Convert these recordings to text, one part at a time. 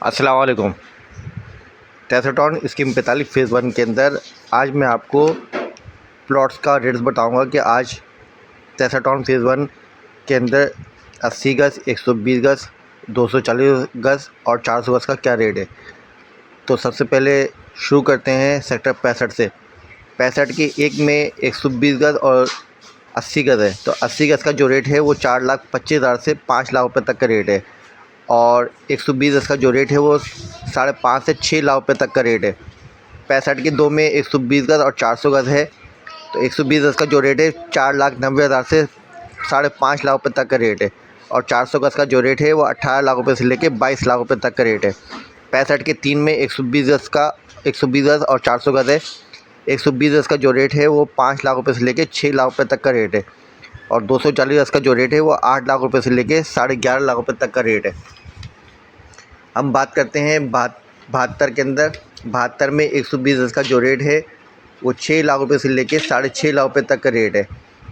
अस्सलाम वालेकुम। टेसाटॉन scheme 45 phase 1 के अंदर आज मैं आपको प्लॉट्स का रेट्स बताऊंगा कि आज टेसाटॉन फ़ेज़ 1 के अंदर 80 गज़, 120 गज़, 240 गज़ और 400 गज़ का क्या रेट है। तो सबसे पहले शुरू करते हैं सेक्टर 65 से। 65 के एक में 120 गज़ और 80 गज़ है। तो 80 गज़ का जो रेट है वो 4,25,000 से 5 लाख रुपये तक का रेट है और 120 गज़ का जो रेट है वो 5.5 से 6 लाख रुपये तक का रेट है। 65 के दो में 120 गज़ और 400 गज़ है। तो 120 गज़ का जो रेट है 4,90,000 से 5.5 लाख रुपये तक का रेट है और 400 गज़ का जो रेट है वो 18 लाख रुपये से लेकर 22 लाख रुपये तक का रेट है। 65 के तीन में 120 गज़ और 400 गज़ है। 120 गज़ का जो रेट है वो 5 लाख रुपये से लेकर 6 लाख रुपये तक का रेट है और 240 गज़ का जो रेट है वो 8 लाख रुपये से लेकर 11.5 लाख रुपये तक का रेट है। हम बात करते हैं 72 के अंदर। 72 में 120 गज़ का जो रेट है वो 6 लाख रुपये से लेकर 6.5 लाख रुपये तक का रेट है।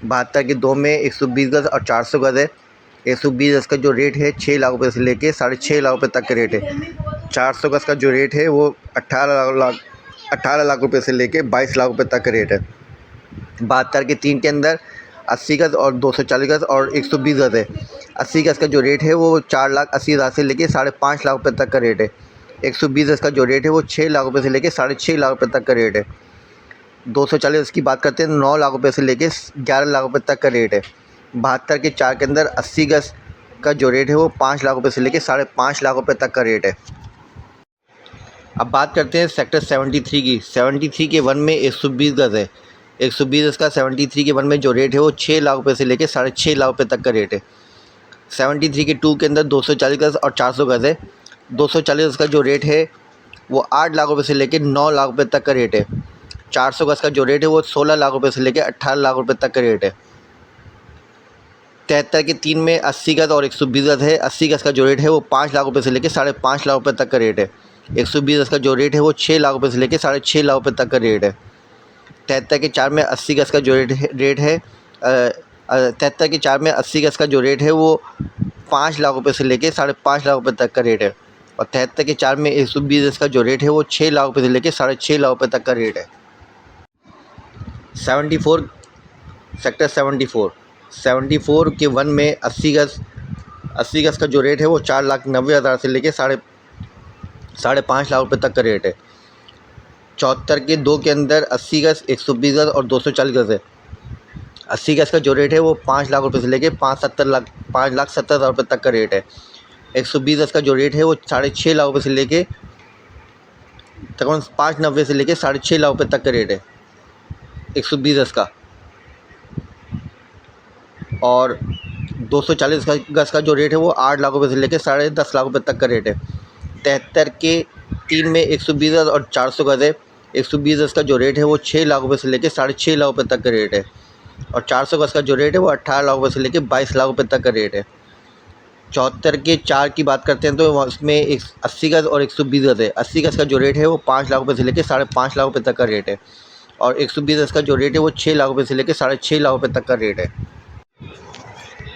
72 के दो में 120 गज़ और 400 गज़ है। 120 गज़ का जो रेट है 6 लाख रुपये से लेकर 6.5 लाख रुपये तक का रेट है। 400 गज़ का जो रेट है वो 18 लाख रुपये से लेकर 22 लाख रुपये तक का रेट है। 72 के तीन के अंदर 80 गज़ और 240 गज़ और 120 गज़ है। 80 गज़ का जो रेट है वो 4,80,000 से लेकर 5.5 लाख रुपये तक का रेट है। 120 गज़ का जो रेट है वो 6 लाख रुपये से लेकर 6.5 लाख रुपये तक का रेट है। 240 गज़ की बात करते हैं 9 लाख रुपये से लेकर 11 लाख रुपये तक का रेट है। 72 के चार के अंदर 80 गज़ का जो रेट है वो 5 लाख रुपये से लेकर 5.5 लाख रुपये तक का रेट है। अब बात करते हैं सेक्टर 73 की। 73 के वन में 120 गज़ है। 120 गज़ का 73 के वन में जो रेट है वो 6 लाख रुपये से लेकर 6.5 लाख रुपये तक का रेट है। 73 के टू के अंदर 240 गज़ और 400 गज़ है। 240 गज़ का जो रेट है वो 8 लाख रुपये से लेकर 9 लाख रुपये तक का रेट है। 400 गज़ का जो रेट है वो 16 लाख रुपये से लेकर 18 लाख रुपये तक का रेट है। 73 के तीन में 80 गज़ और 120 गज़ है। 80 गज़ का जो रेट है वो 5 लाख रुपये से लेकर 5.5 लाख रुपये तक का रेट है। 120 गज़ का जो रेट है वो 6 लाख रुपये से लेकर 6.5 लाख रुपये तक का रेट है। 73 के चार में 80 गज़ का जो रेट है 73 के चार में 80 गज़ का जो रेट है वो 5 लाख रुपये से लेकर 5.5 लाख रुपये तक का रेट है और 73 के चार में 120 गज़ का जो रेट है वो 6 लाख रुपये से लेकर 6.5 लाख रुपये तक का रेट है। 74 सेक्टर 74 के वन में 80 गज़ का जो रेट है वो 4,90,000 से लेकर 5.5 लाख रुपये तक का रेट है। 74 के दो के अंदर 80 गज़, 120 गज़ और 240 गज़ है। 80 गज़ का जो रेट है वो 5 लाख रुपये से लेकर 5,70,000 रुपये तक का रेट है। 120 गज़ का जो रेट है वो 6.5 लाख रुपये से लेकर तकरीबन 5.90 से लेकर 6.5 लाख रुपये तक का रेट है 120 गज़ का। और 240 गज़ का जो रेट है वो 8 लाख रुपये से लेकर 10.5 लाख रुपये तक का रेट है। 73 के तीन में 120 गज़ और 400 गज़ है। 120 गज़ का जो रेट है वो 6 लाख रुपये से लेकर 6.5 लाख रुपये तक का रेट है और 400 गज़ का जो रेट है वो 18 लाख रुपये से लेकर 22 लाख रुपये तक का रेट है। 74 के चार की बात करते हैं तो उसमें 80 गज़ और 120 गज़ है। 80 गज़ का जो रेट है वो 5 लाख रुपये से लेकर 5.5 लाख रुपये तक का रेट है और 120 गज़ का जो रेट है वो 6 लाख रुपये से लेकर 6.5 लाख रुपये तक का रेट है।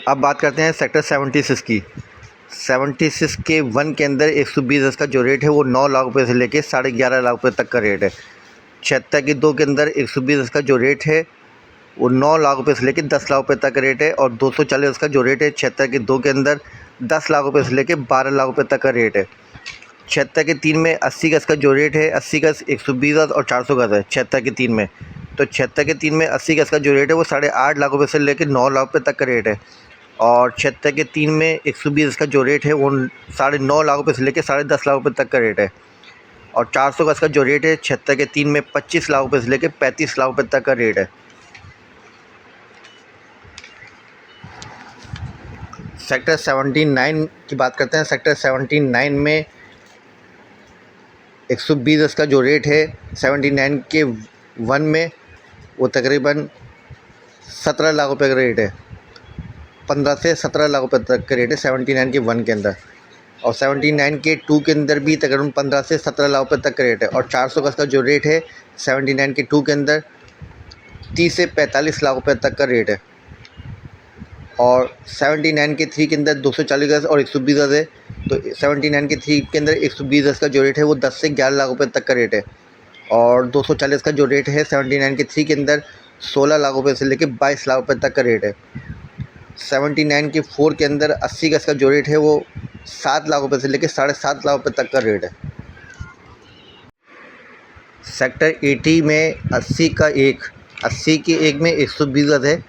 अब बात करते हैं सेक्टर 76 की। 76 के वन के अंदर 120 गज़ का जो रेट है वो 9 लाख रुपये से लेकर 11.5 लाख रुपये तक का रेट है। 76 के दो के अंदर 120 गज़ का जो रेट है वो 9 लाख रुपये से लेकर 10 लाख रुपये तक का रेट है और 240 गज़ का जो रेट है 76 के दो के अंदर 10 लाख रुपये से लेकर 12 लाख रुपये तक का रेट है। 76 के तीन में 80 गज़ का जो रेट है 80 गज़, 120 गज़ और 400 गज़ है 76 के तीन में। तो 76 के तीन में 80 गज़ का जो रेट है वो 8.5 लाख रुपये से लेकर 9 लाख रुपये तक का रेट है और 76 के तीन में 120 गज़ का जो रेट है वो 9.5 लाख रुपये से लेकर 10.5 लाख रुपये तक का रेट है और 400 गज़ का जो रेट है 76 के तीन में 25 लाख रुपये से लेकर 35 लाख रुपये तक का रेट है। सेक्टर 79 की बात करते हैं। सेक्टर 79 में 120 गज़ का जो रेट है 79 के वन में वो तकरीबन 17 लाख रुपये का रेट है। 15 से 17 लाख रुपये तक का रेट है 79 के वन के अंदर और 79 के टू के अंदर भी तकरीबन 15 से 17 लाख रुपये तक का रेट है और 400 गज़ का जो रेट है 79 के टू के अंदर 30 से 45 लाख रुपये तक का रेट है। और 79 के 3 के अंदर 240 गज़ और 120 गज़ है। तो 79 के 3 के अंदर 120 गज़ का जो रेट है वो 10 से 11 लाख रुपए तक का रेट है। और 240 का जो रेट है 79 के 3 के अंदर 16 लाख रुपए से लेके 22 लाख रुपए तक का रेट है। 79 के 4 के अंदर 80 गज़ का जो रेट है वो 7 लाख रुपए से लेके 7.5 लाख रुपए तक का रेट है। सेक्टर 80 में 80 के एक में 120 गज़ है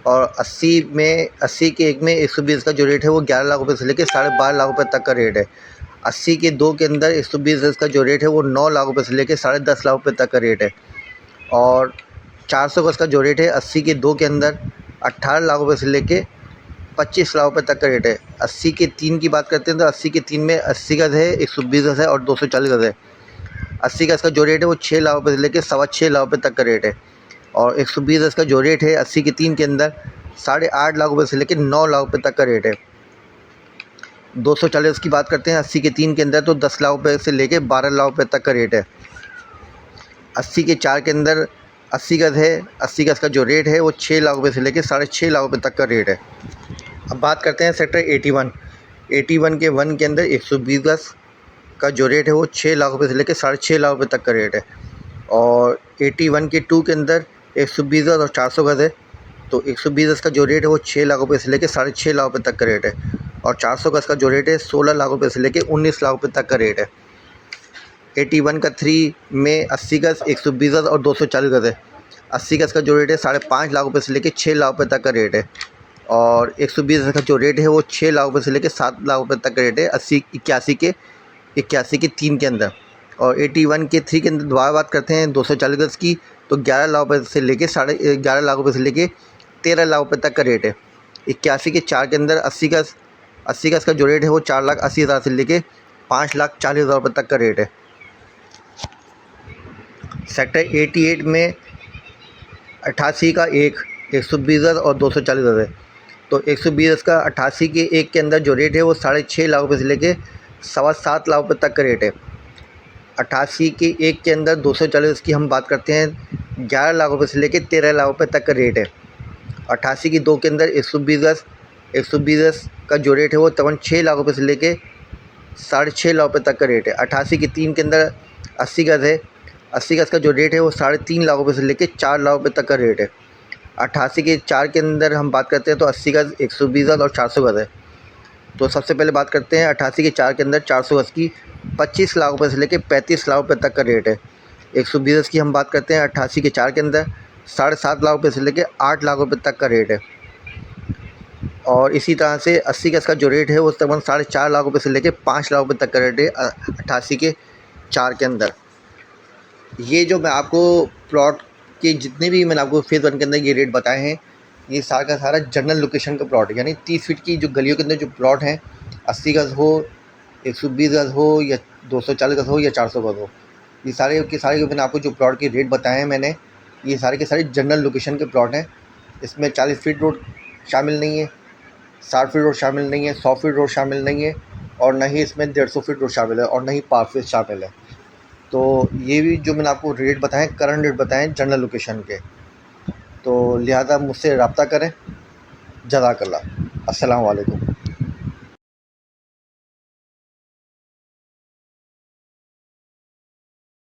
और 80 के एक में 120 का जो रेट है वो 11 लाख रुपए से लेके 12.5 लाख रुपए तक का रेट है। 80 के 2 के अंदर 120 गज़ का जो रेट है वो 9 लाख रुपए से लेके 10.5 लाख रुपए तक का रेट है। और 400 गज़ का जो रेट है 80 के 2 के अंदर 18 लाख रुपए से लेके 25 लाख रुपए तक का रेट है। 80 के 3 की बात करते हैं तो 80 के 3 में 80 गज़ है, 120 गज़ है और 240 गज़ है। 80 गज़ का जो रेट है वो 6 लाख रुपए से लेके 6.25 लाख रुपए तक का रेट है। और 120 गज़ का जो रेट है 80 के 3 के अंदर 8.5 लाख रुपए से लेके 9 लाख रुपए तक का रेट है। 240 की बात करते हैं 80 के 3 के अंदर तो 10 लाख रुपए से लेके 12 लाख रुपए तक का रेट है। 80 के 4 के अंदर 80 गज़ है, 80 गज़ का जो रेट है वो 6 लाख रुपए से लेके 6.5 लाख रुपए तक का रेट है। अब बात करते हैं सेक्टर 81 के 1 के अंदर 120 गज़ का जो रेट है वो 6 लाख रुपए से लेकर 6.5 लाख रुपए तक का रेट है। और 81 के 2 के अंदर 120 गज़ और 400 गज़ है। तो 120 गज़ का जो रेट है वो 6 लाख रुपए से लेकर 6.5 लाख रुपए तक का रेट है। और 400 गज़ का जो रेट है 16 लाख रुपए से लेकर 19 लाख रुपए तक का रेट है। 81 का 3 में 80 गज़, 120 गज़ और 240 गज़ है। 80 गज़ का जो रेट है 5.5 लाख रुपए से लेकर 6 लाख रुपए तक का रेट है। और 120 गज़ का जो रेट है वो 6 लाख रुपए से लेकर 7 लाख रुपए तक का रेट है 81 के 3 के अंदर। और 81 के 3 के अंदर दोबारा बात करते हैं 240 गज़ की तो 11 लाख रुपए से लेके 11.5 लाख रुपए से लेके 13 लाख रुपए तक का रेट है। 81 के 4 के अंदर 80 गज़ का जो रेट है वो 4,80,000 से लेके 5,40,000 रुपए तक का रेट है। सेक्टर 88 में 88 का 120 गज़ और 240 गज़ है। तो 120 गज़ का 88 के 1 के अंदर जो रेट है वो 6.5 लाख रुपए से लेके 7.25 लाख रुपए तक का रेट है। 88 के 1 के अंदर 240 की हम बात करते हैं 11 लाख रुपए से लेके 13 लाख रुपए तक का रेट है। 88 की 2 के अंदर 120 गज़ का जो रेट है वो तकरीबन 6 लाख रुपए से लेके 6.5 लाख रुपए तक का रेट है। 88 की 3 के अंदर 80 गज़ है। 80 गज़ का जो रेट है वो 3.5 लाख रुपए से लेके 4 लाख रुपए तक का रेट है। 88 के 4 के अंदर हम बात करते हैं तो 80 गज़, 120 गज़ और 400 गज़ है। तो सबसे पहले बात करते हैं 88 के 4 के अंदर 400 गज़ की 25 लाख रुपए से लेके 35 लाख रुपए तक का रेट है। 120 गज़ की हम बात करते हैं 88 के 4 के अंदर 7.5 लाख रुपए से लेके 8 लाख रुपए तक का रेट है। और इसी तरह से 80 गज़ का जो रेट है वो तकरीबन 4.5 लाख रुपए से लेके 5 लाख रुपए तक का रेट है 88 के 4 के अंदर। ये जो मैं आपको प्लॉट के जितने भी मैंने आपको फेज़ 1 के अंदर ये रेट बताए हैं ये सारा का सारा जनरल लोकेशन का प्लॉट है, यानी 30 फीट की जो गलियों के अंदर जो प्लॉट हैं 80 गज़ हो, 120 गज़ हो या 240 गज़ हो या 400 गज़ हो, ये सारे के सारे मैंने आपको जो प्लॉट के रेट बताए हैं मैंने ये सारे के सारे जनरल लोकेशन के प्लॉट हैं। इसमें 40 फीट रोड शामिल नहीं है, 60 फीट रोड शामिल नहीं है, 100 फीट रोड शामिल नहीं है और न ही इसमें 150 फीट रोड शामिल है और न ही पार्क शामिल है। तो ये भी जो मैंने आपको रेट बताएं करंट रेट बताएं जनरल लोकेशन के, तो लिहाजा मुझसे रब्ता करें। जज़ाकल्लाह। अस्सलाम वालेकुम।